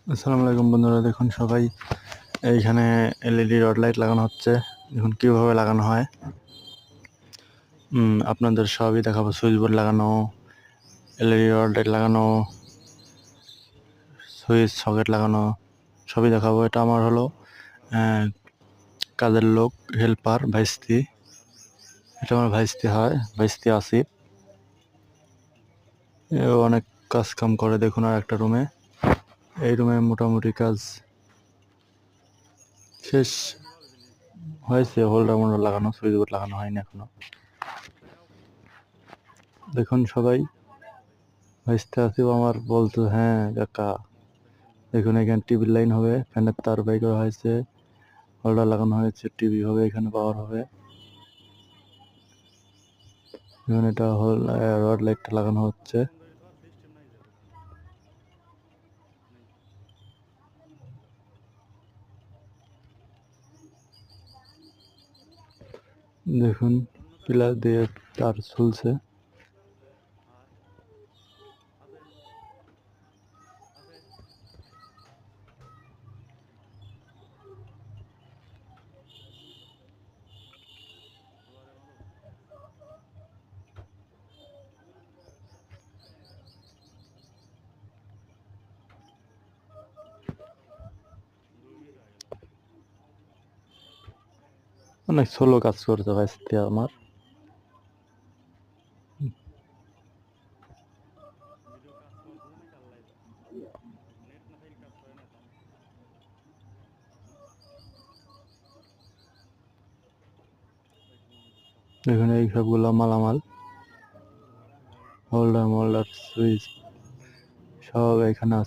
আসসালামু আলাইকুম বন্ধুরা, দেখুন সবাই এইখানে এলইডি রড লাইট লাগানো হচ্ছে। দেখুন কিভাবে লাগানো হয়। আপনাদের সবই দেখাবো, সুইচ বোর্ড লাগানো, এলইডি রড লাইট লাগানো, সুইচ সকেট লাগানো, সবই দেখাবো। এটা আমার হলো কাজের লোক, হেল্পার, ভাইস্তি। এটা আমার ভাইস্তি হয়, ভাইস্তি আসিফ। এও অনেক কাজ কাম করে। দেখুন আর একটা রুমে, এই রুমে মোটামুটি কাজ শেষ হয়েছে। হোল্ডার মোল্ডার লাগানো, সুইচ বোর্ড লাগানো হয়নি এখনো। দেখুন সবাই, ভাইস্তি আসিফ আমার বলতো, হ্যাঁ কাকা। দেখুন এখানে টিভির লাইন হবে, ফ্যানের তার বাই করা হয়েছে, হোল্ডার লাগানো হয়েছে, টিভি হবে, এখানে পাওয়ার হবে। এখন এটা রড লাইটটা লাগানো হচ্ছে। দেখুন পিলার দিয়ে তার ঝুলছে। অনেক স্লো কাজ করতে ভাইস্তি আমার। দেখুন এই সবগুলো মালামাল, হোল্ডার মোল্ডার, সুইচ সব এখানে আছে।